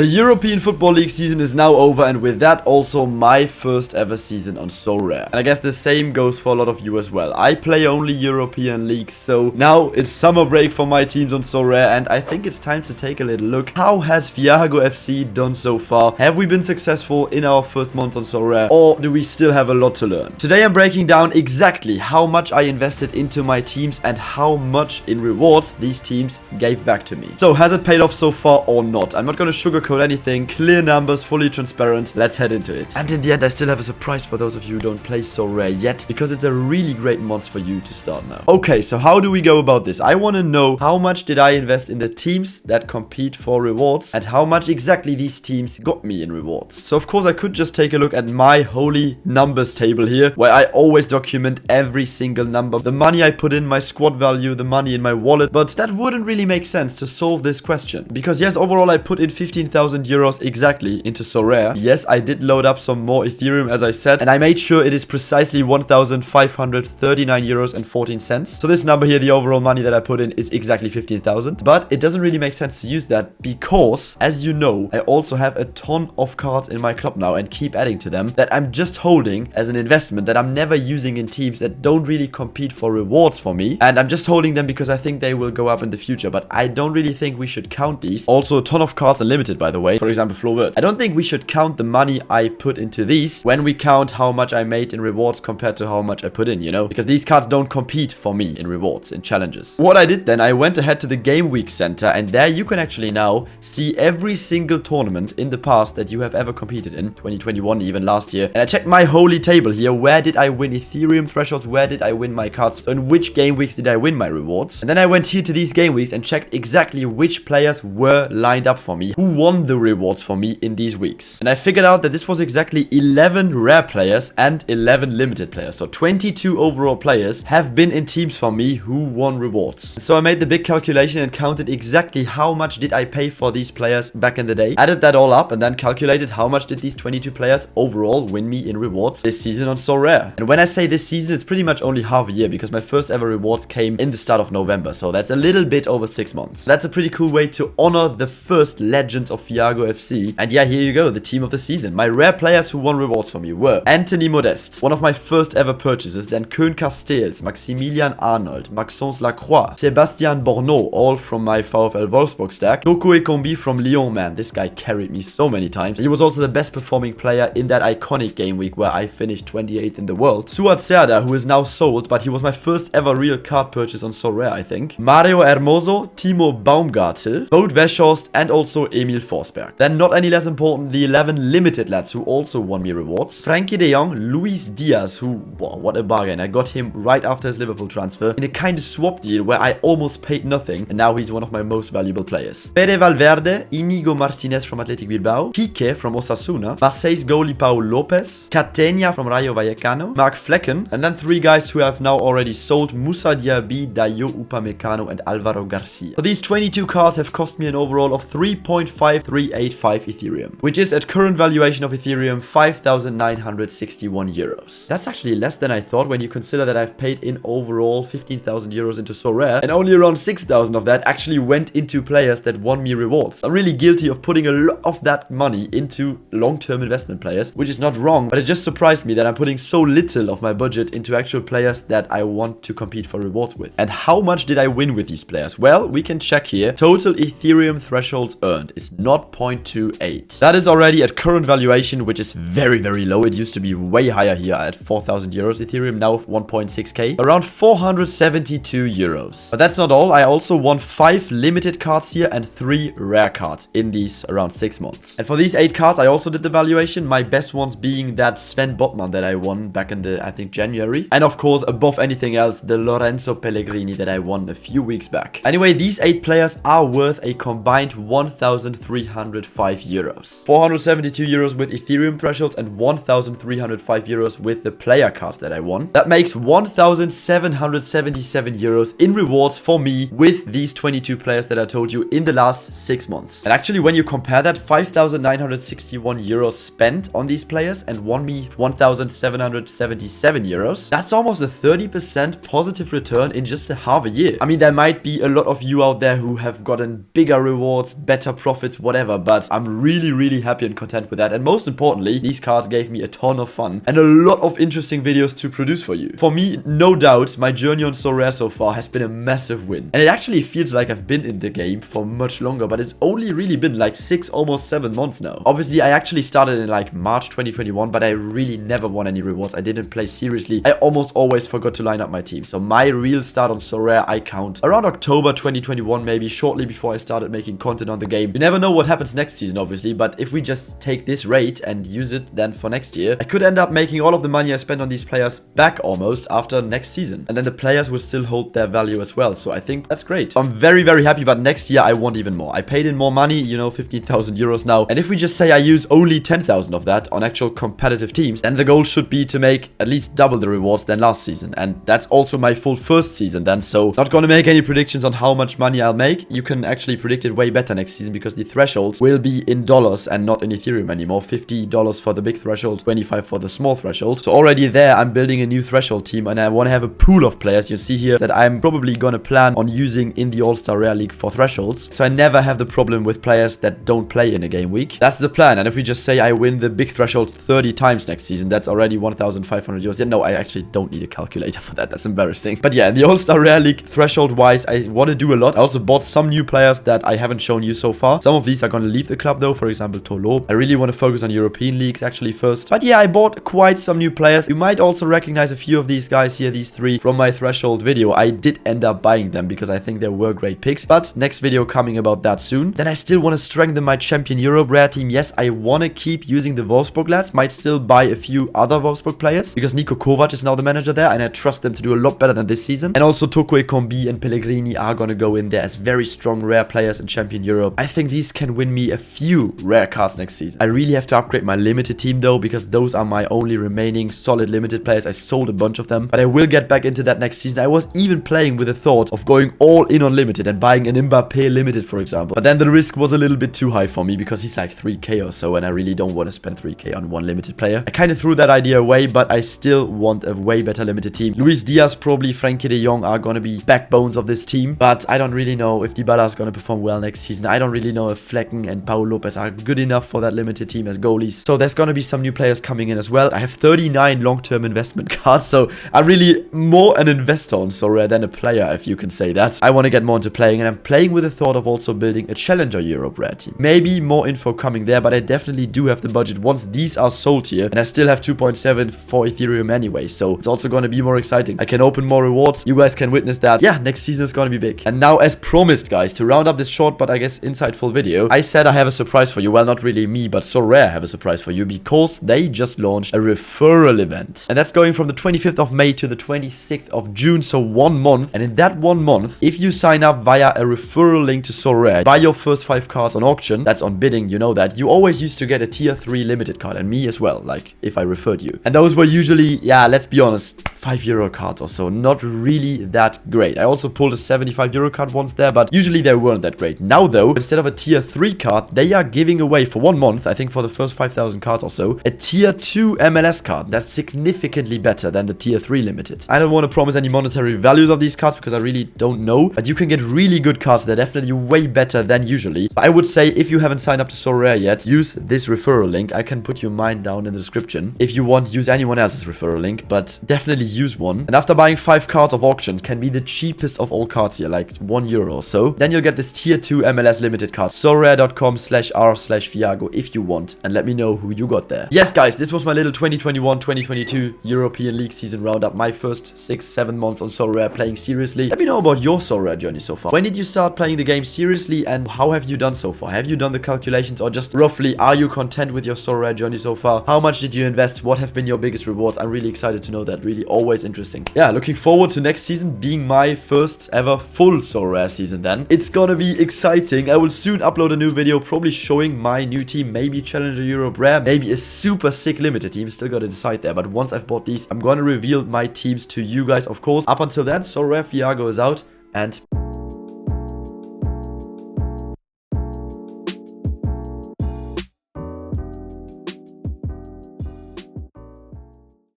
The European Football League season is now over, and with that also my first ever season on Sorare. And I guess the same goes for a lot of you as well. I play only European leagues, so now it's summer break for my teams on Sorare, and I think it's time to take a little look. How has Fiago FC done so far? Have we been successful in our first month on Sorare, or do we still have a lot to learn? Today I'm breaking down exactly how much I invested into my teams and how much in rewards these teams gave back to me. So has it paid off so far or not? I'm not going to sugarcoat anything. Clear numbers, fully transparent. Let's head into it. And in the end, I still have a surprise for those of you who don't play Sorare yet, because it's a really great mod for you to start now. Okay, so how do we go about this? I want to know how much did I invest in the teams that compete for rewards and how much exactly these teams got me in rewards. So of course I could just take a look at my holy numbers table here, where I always document every single number, the money I put in, my squad value, the money in my wallet, but that wouldn't really make sense to solve this question. Because yes, overall I put in 15,000 euros exactly into Sorare. Yes, I did load up some more Ethereum as I said, and I made sure it is precisely 1,539 euros and 14 cents. So this number here, the overall money that I put in, is exactly 15,000. But it doesn't really make sense to use that because, as you know, I also have a ton of cards in my club now and keep adding to them that I'm just holding as an investment that I'm never using in teams that don't really compete for rewards for me. And I'm just holding them because I think they will go up in the future, but I don't really think we should count these. Also, a ton of cards unlimited, by the way. For example, Flo. I don't think we should count the money I put into these when we count how much I made in rewards compared to how much I put in, you know? Because these cards don't compete for me in rewards, in challenges. What I did then, I went ahead to the Game Week Center, and there you can actually now see every single tournament in the past that you have ever competed in, 2021, even last year. And I checked my holy table here. Where did I win Ethereum thresholds? Where did I win my cards? So in which game weeks did I win my rewards? And then I went here to these game weeks and checked exactly which players were lined up for me, who won the rewards for me in these weeks. And I figured out that this was exactly 11 rare players and 11 limited players. So 22 overall players have been in teams for me who won rewards. So I made the big calculation and counted exactly how much did I pay for these players back in the day, added that all up, and then calculated how much did these 22 players overall win me in rewards this season on Sorare. And when I say this season, it's pretty much only half a year because my first ever rewards came in the start of November. So that's a little bit over 6 months. That's a pretty cool way to honor the first legends of Fiago FC. And yeah, here you go, the team of the season. My rare players who won rewards for me were Anthony Modeste, one of my first ever purchases, then Koen Castells, Maximilian Arnold, Maxence Lacroix, Sebastian Borneau, all from my VfL Wolfsburg stack, Toko Ekombi from Lyon, man, this guy carried me so many times. He was also the best performing player in that iconic game week where I finished 28th in the world. Suat Serda, who is now sold, but he was my first ever real card purchase on Sorare, I think. Mario Hermoso, Timo Baumgartel, Boat Weghorst, and also Emil Forsberg. Then not any less important, the 11 limited lads who also won me rewards. Frankie de Jong, Luis Diaz, who, wow, what a bargain. I got him right after his Liverpool transfer in a kind of swap deal where I almost paid nothing, and now he's one of my most valuable players. Pere Valverde, Inigo Martinez from Athletic Bilbao, Kike from Osasuna, Marseille's goalie Paul Lopez, Catenia from Rayo Vallecano, Mark Flecken, and then 3 guys who have now already sold: Moussa Diaby, Dayo Upamecano, and Alvaro Garcia. So these 22 cards have cost me an overall of 3.5385 Ethereum, which is at current valuation of Ethereum 5,961 euros. That's actually less than I thought when you consider that I've paid in overall 15,000 euros into Sorare, and only around 6,000 of that actually went into players that won me rewards. I'm really guilty of putting a lot of that money into long-term investment players, which is not wrong, but it just surprised me that I'm putting so little of my budget into actual players that I want to compete for rewards with. And how much did I win with these players? Well, we can check here. Total Ethereum thresholds earned is 0.28. That is already at current valuation, which is very, very low. It used to be way higher here at 4,000 euros Ethereum, now 1.6k, around 472 euros. But that's not all. I also won 5 limited cards here and 3 rare cards in these around 6 months. And for these 8 cards, I also did the valuation, my best ones being that Sven Botman that I won back in the, I think, January. And of course, above anything else, the Lorenzo Pellegrini that I won a few weeks back. Anyway, these 8 players are worth a combined 1,305 euros. 472 euros with Ethereum thresholds and 1,305 euros with the player cards that I won. That makes 1,777 euros in rewards for me with these 22 players that I told you in the last 6 months. And actually, when you compare that, 5,961 euros spent on these players and won me 1,777 euros, that's almost a 30% positive return in just half a year. I mean, there might be a lot of you out there who have gotten bigger rewards, better profits, whatever whatever, but I'm really happy and content with that. And most importantly, these cards gave me a ton of fun and a lot of interesting videos to produce for you. For me, no doubt, my journey on Sorare so far has been a massive win. And it actually feels like I've been in the game for much longer, but it's only really been like 6, almost 7 months now. Obviously, I actually started in like March 2021, but I really never won any rewards. I didn't play seriously. I almost always forgot to line up my team. So my real start on Sorare, I count around October 2021, maybe shortly before I started making content on the game. You never know what happens next season, obviously, but if we just take this rate and use it then for next year, I could end up making all of the money I spent on these players back almost after next season. And then the players will still hold their value as well. So I think that's great. I'm very happy, but next year I want even more. I paid in more money, you know, 15,000 euros now. And if we just say I use only 10,000 of that on actual competitive teams, then the goal should be to make at least double the rewards than last season. And that's also my full first season then. So not gonna make any predictions on how much money I'll make. You can actually predict it way better next season because the thresholds will be in dollars and not in Ethereum anymore. $50 for the big threshold, 25 for the small threshold. So already there, I'm building a new threshold team and I want to have a pool of players. You see here that I'm probably gonna plan on using in the All-Star Rare League for thresholds. So I never have the problem with players that don't play in a game week. That's the plan. And if we just say I win the big threshold 30 times next season, that's already 1,500 euros. Yeah, no, I actually don't need a calculator for that. That's embarrassing. But yeah, in the All-Star Rare League threshold wise, I want to do a lot. I also bought some new players that I haven't shown you so far. Some of these are going to leave the club though. For example, Tolo. I really want to focus on European leagues actually first. But yeah, I bought quite some new players. You might also recognize a few of these guys here, these three from my threshold video. I did end up buying them because I think they were great picks. But next video coming about that soon. Then I still want to strengthen my Champion Europe rare team. Yes, I want to keep using the Wolfsburg lads. Might still buy a few other Wolfsburg players because Niko Kovac is now the manager there and I trust them to do a lot better than this season. And also Toko Ekambi and Pellegrini are going to go in there as very strong rare players in Champion Europe. I think these can win me a few rare cards next season. I really have to upgrade my limited team though because those are my only remaining solid limited players. I sold a bunch of them, but I will get back into that next season. I was even playing with the thought of going all in on limited and buying an Mbappe limited, for example. But then the risk was a little bit too high for me because he's like 3k or so and I really don't want to spend 3k on one limited player. I kind of threw that idea away, but I still want a way better limited team. Luis Diaz, probably Frankie de Jong are going to be backbones of this team, but I don't really know if Dybala is going to perform well next season. I don't really know if Flecken and Paul Lopez are good enough for that limited team as goalies. So there's going to be some new players coming in as well. I have 39 long-term investment cards, so I'm really more an investor on Sorare than a player, if you can say that. I want to get more into playing, and I'm playing with the thought of also building a Challenger Europe rare team. Maybe more info coming there, but I definitely do have the budget once these are sold here, and I still have 2.7 for Ethereum anyway, so it's also going to be more exciting. I can open more rewards. You guys can witness that. Yeah, next season is going to be big. And now, as promised, guys, to round up this short but I guess insightful video, I said I have a surprise for you. Well, not really me, but Sorare have a surprise for you because they just launched a referral event. And that's going from the 25th of May to the 26th of June, so 1 month. And in that 1 month, if you sign up via a referral link to Sorare, buy your first 5 cards on auction, that's on bidding, you know that, you always used to get a tier 3 limited card, and me as well, like if I referred you. And those were usually, yeah, let's be honest, €5 cards or so, not really that great. I also pulled a €75 card once there, but usually they weren't that great. Now though, instead of a tier 3 card, they are giving away for 1 month, I think for the first 5,000 cards or so, a tier 2 MLS card. That's significantly better than the tier 3 limited. I don't want to promise any monetary values of these cards because I really don't know, but you can get really good cards. They're definitely way better than usually. But I would say if you haven't signed up to Sorare yet, use this referral link. I can put your mine down in the description. If you want, use anyone else's referral link, but definitely use one. And after buying 5 cards of auctions, can be the cheapest of all cards here, like €1 or so, then you'll get this tier 2 MLS limited card. Sorare.com/r/Fiago if you want, and let me know who you got there. Yes, guys, this was my little 2021-2022 European League season roundup. My first 6-7 months on Sorare playing seriously. Let me know about your Sorare journey so far. When did you start playing the game seriously, and how have you done so far? Have you done the calculations, or just roughly, are you content with your Sorare journey so far? How much did you invest? What have been your biggest rewards? I'm really excited to know that. Really always interesting. Yeah, looking forward to next season being my first ever full Sorare season then. It's gonna be exciting. I will soon upload a new video probably showing my new team, maybe Challenger Europe Rare, maybe a super sick limited team. Still gotta decide there, but once I've bought these, I'm gonna reveal my teams to you guys, of course. Up until then, Sorare Fiago is out, and